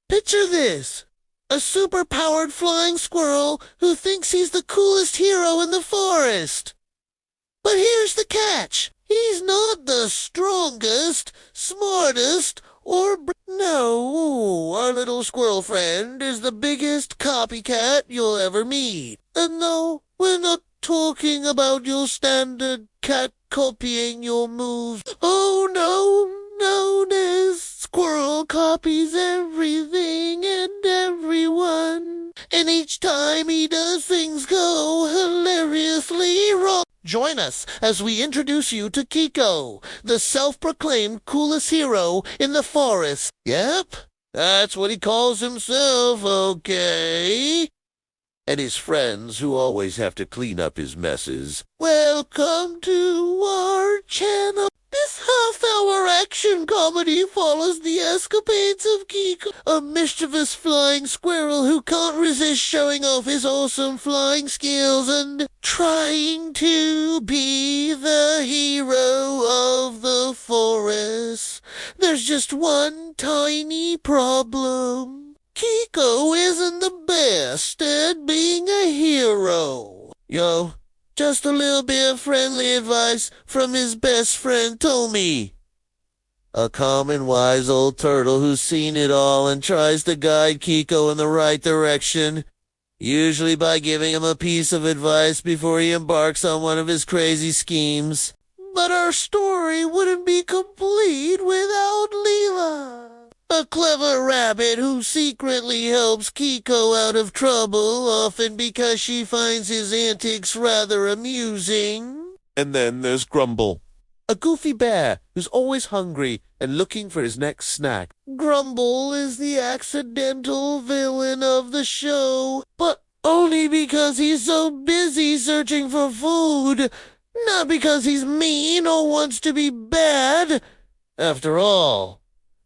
Picture this. A super-powered flying squirrel who thinks he's the coolest hero in the forest. But here's the catch. He's not the strongest, smartest, No, our little squirrel friend is the biggest copycat you'll ever meet. And no, we're not talking about your standard cat copying your moves. Oh, no, this squirrel copies everything and everyone. And each time he does, things go hilariously wrong. Join us as we introduce you to Kiko, the self-proclaimed coolest hero in the forest. Yep, that's what he calls himself, okay? And his friends who always have to clean up his messes. Welcome to our channel. This half-hour action comedy follows the escapades of Kiko, a mischievous flying squirrel who can't resist showing off his awesome flying skills and trying to be the hero of the forest. There's just one tiny problem. Kiko isn't the best at being a hero. Just a little bit of friendly advice from his best friend Tommy, a calm and wise old turtle who's seen it all and tries to guide Kiko in the right direction, usually by giving him a piece of advice before he embarks on one of his crazy schemes. But our story wouldn't be complete without Leela, a clever rabbit who secretly helps Kiko out of trouble, often because she finds his antics rather amusing. And then there's Grumble, a goofy bear who's always hungry and looking for his next snack. Grumble is the accidental villain of the show, but only because he's so busy searching for food, not because he's mean or wants to be bad. After all,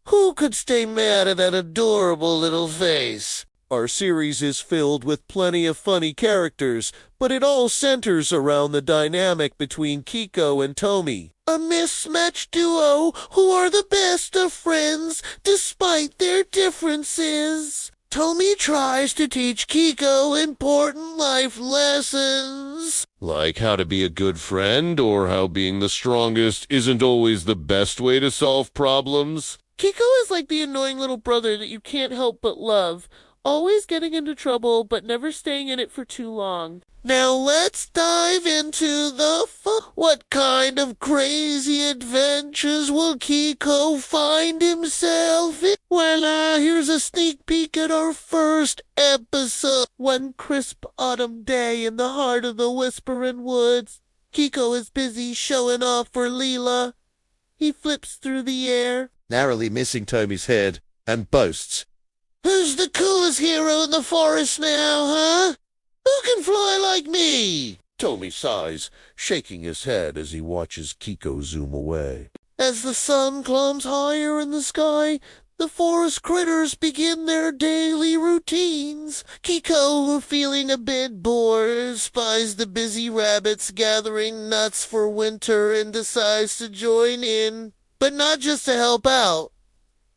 who could stay mad at that adorable little face? Our series is filled with plenty of funny characters, but it all centers around the dynamic between Kiko and Tommy, a mismatched duo who are the best of friends despite their differences. Tommy tries to teach Kiko important life lessons, like how to be a good friend or how being the strongest isn't always the best way to solve problems. Kiko is like the annoying little brother that you can't help but love, always getting into trouble but never staying in it for too long. Now let's dive into the fun. What kind of crazy adventures will Kiko find himself in? Well, here's a sneak peek at our first episode. One crisp autumn day in the heart of the Whispering Woods, Kiko is busy showing off for Leela. He flips through the air, narrowly missing Tommy's head, and boasts, "Who's the coolest hero in the forest now, huh? Who can fly like me?" Tommy sighs, shaking his head as he watches Kiko zoom away. As the sun climbs higher in the sky, the forest critters begin their daily routines. Kiko, feeling a bit bored, spies the busy rabbits gathering nuts for winter and decides to join in. But not just to help out.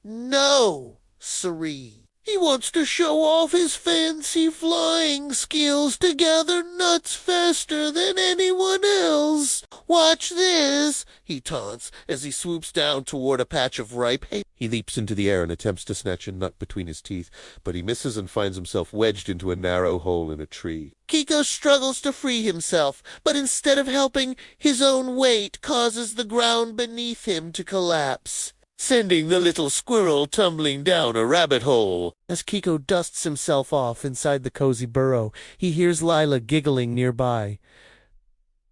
No, siree. He wants to show off his fancy flying skills to gather nuts faster than anyone else. Watch this, he taunts as he swoops down toward a patch of ripe hay. He leaps into the air and attempts to snatch a nut between his teeth, but he misses and finds himself wedged into a narrow hole in a tree. Kiko struggles to free himself, but instead of helping, his own weight causes the ground beneath him to collapse, sending the little squirrel tumbling down a rabbit hole. As Kiko dusts himself off inside the cozy burrow, he hears Lila giggling nearby,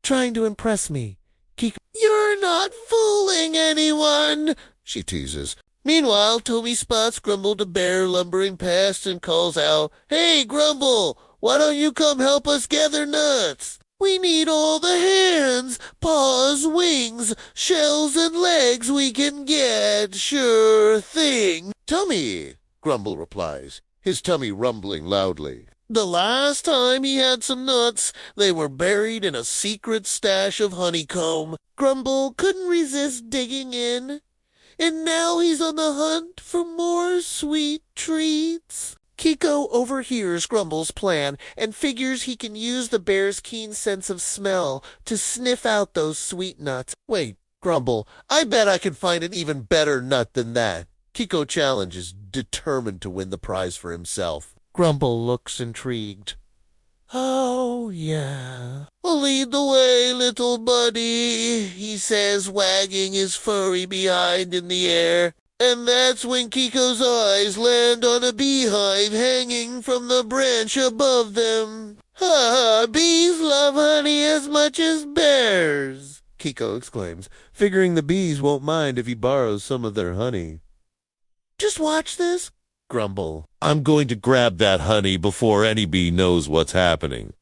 trying to impress me. Kiko, "You're not fooling anyone," she teases. Meanwhile, Tommy spots Grumble the bear lumbering past and calls out, "Hey, Grumble, why don't you come help us gather nuts? We need all the hands, paws, wings, shells, and legs we can get. Sure thing." "Tommy," Grumble replies, his tummy rumbling loudly. The last time he had some nuts, they were buried in a secret stash of honeycomb. Grumble couldn't resist digging in. and now he's on the hunt for more sweet treats. Kiko overhears Grumble's plan and figures he can use the bear's keen sense of smell to sniff out those sweet nuts. Wait, Grumble, I bet I can find an even better nut than that. Kiko challenges, determined to win the prize for himself. Grumble looks intrigued. Oh, yeah. Lead the way, little buddy, he says, wagging his furry behind in the air. And that's when Kiko's eyes land on a beehive hanging from the branch above them. Ha ha, bees love honey as much as bears, Kiko exclaims, figuring the bees won't mind if he borrows some of their honey. Just watch this, Grumble. I'm going to grab that honey before any bee knows what's happening.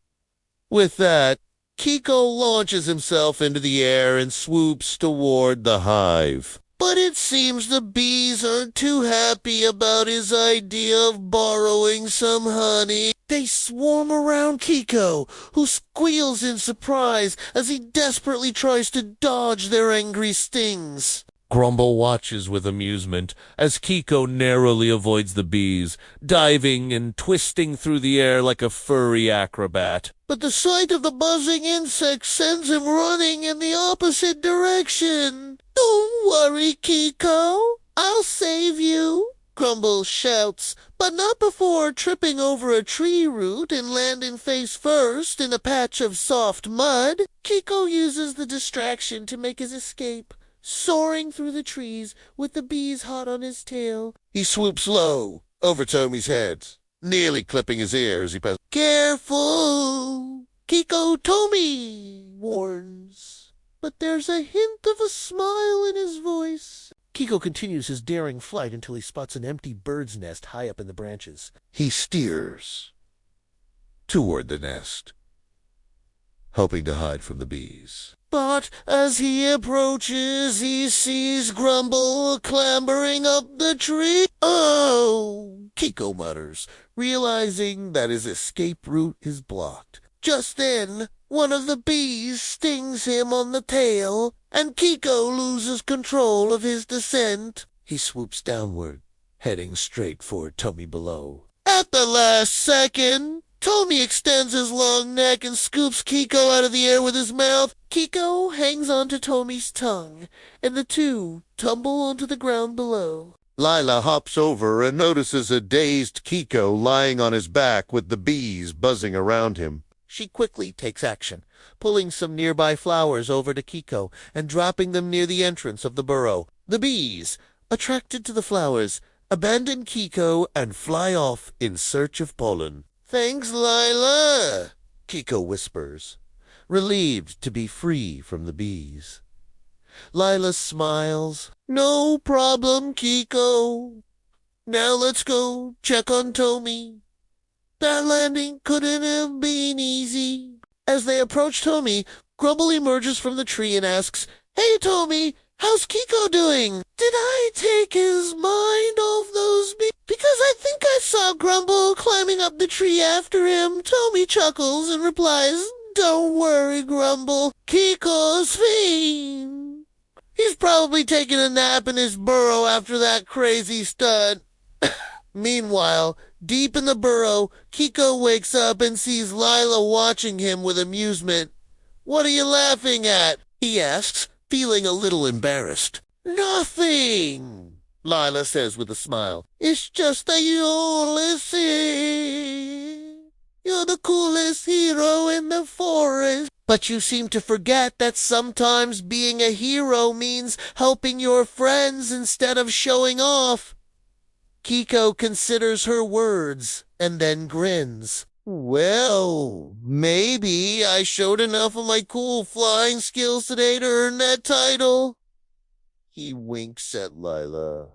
With that, Kiko launches himself into the air and swoops toward the hive. But it seems the bees aren't too happy about his idea of borrowing some honey. They swarm around Kiko, who squeals in surprise as he desperately tries to dodge their angry stings. Grumble watches with amusement as Kiko narrowly avoids the bees, diving and twisting through the air like a furry acrobat. But the sight of the buzzing insects sends him running in the opposite direction. Don't worry, Kiko. I'll save you, Grumble shouts, but not before tripping over a tree root and landing face first in a patch of soft mud. Kiko uses the distraction to make his escape, soaring through the trees with the bees hot on his tail. He swoops low over Tommy's head, nearly clipping his ear as he passes. Careful, Kiko, Tommy warns, but there's a hint of a smile in his voice. Kiko continues his daring flight until he spots an empty bird's nest high up in the branches. He steers toward the nest, hoping to hide from the bees. But as he approaches, he sees Grumble clambering up the tree. Oh, Kiko mutters, realizing that his escape route is blocked. Just then, one of the bees stings him on the tail, and Kiko loses control of his descent. He swoops downward, heading straight for Tommy below. At the last second, Tommy extends his long neck and scoops Kiko out of the air with his mouth. Kiko hangs onto Tommy's tongue, and the two tumble onto the ground below. Lila hops over and notices a dazed Kiko lying on his back with the bees buzzing around him. She quickly takes action, pulling some nearby flowers over to Kiko and dropping them near the entrance of the burrow. The bees, attracted to the flowers, abandon Kiko and fly off in search of pollen. Thanks, Lila, Kiko whispers, relieved to be free from the bees. Lila smiles. No problem, Kiko. Now let's go check on Tommy. That landing couldn't have been easy. As they approach Tommy, Grumble emerges from the tree and asks, Hey, Tommy, how's Kiko doing? Did I take his mind off those bees? Because I think I saw Grumble climbing up the tree after him. Tommy chuckles and replies, Don't worry, Grumble. Kiko's fine. He's probably taking a nap in his burrow after that crazy stunt. Meanwhile, deep in the burrow, Kiko wakes up and sees Lila watching him with amusement. What are you laughing at? He asks, feeling a little embarrassed. Nothing, Lila says with a smile. It's just that you're listening. You're the coolest hero in the forest. But you seem to forget that sometimes being a hero means helping your friends instead of showing off. Kiko considers her words and then grins. Well, maybe I showed enough of my cool flying skills today to earn that title. He winks at Lila.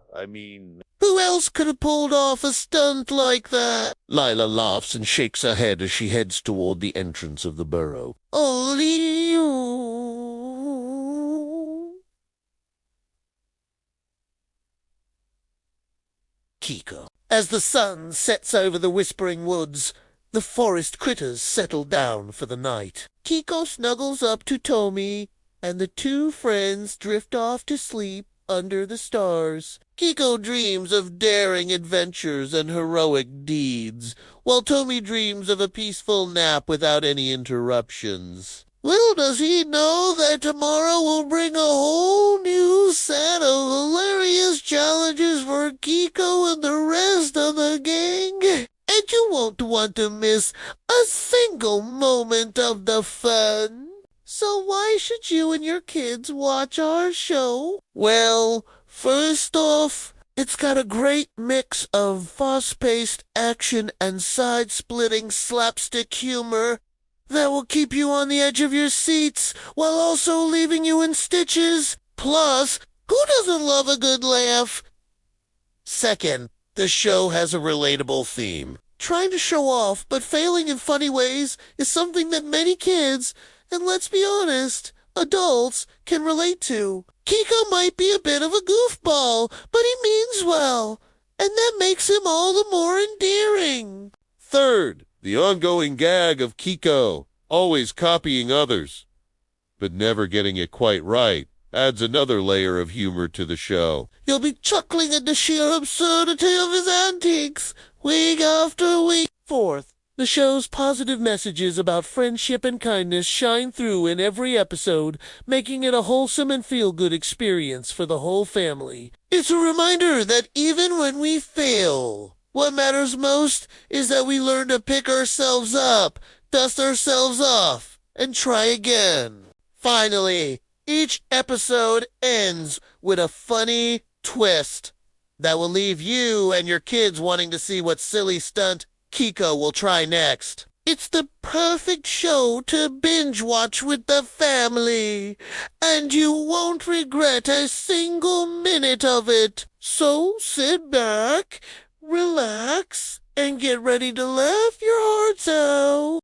Who else could have pulled off a stunt like that? Lila laughs and shakes her head as she heads toward the entrance of the burrow. Only you. Kiko. As the sun sets over the whispering woods, the forest critters settle down for the night. Kiko snuggles up to Tommy, and the two friends drift off to sleep under the stars. Kiko dreams of daring adventures and heroic deeds, while Tommy dreams of a peaceful nap without any interruptions. Little does he know that tomorrow will bring a whole new set of hilarious challenges for Kiko and the rest of the gang. And you won't want to miss a single moment of the fun. So why should you and your kids watch our show? Well, first off, it's got a great mix of fast-paced action and side-splitting slapstick humor that will keep you on the edge of your seats while also leaving you in stitches. Plus, who doesn't love a good laugh? Second, the show has a relatable theme. Trying to show off, but failing in funny ways is something that many kids, and let's be honest, adults, can relate to. Kiko might be a bit of a goofball, but he means well, and that makes him all the more endearing. Third, the ongoing gag of Kiko, always copying others, but never getting it quite right, adds another layer of humor to the show. You'll be chuckling at the sheer absurdity of his antics, week after week. Fourth, the show's positive messages about friendship and kindness shine through in every episode, making it a wholesome and feel-good experience for the whole family. It's a reminder that even when we fail, what matters most is that we learn to pick ourselves up, dust ourselves off, and try again. Finally, each episode ends with a funny twist that will leave you and your kids wanting to see what silly stunt Kiko will try next. It's the perfect show to binge watch with the family, and you won't regret a single minute of it. So sit back, relax, and get ready to laugh your heart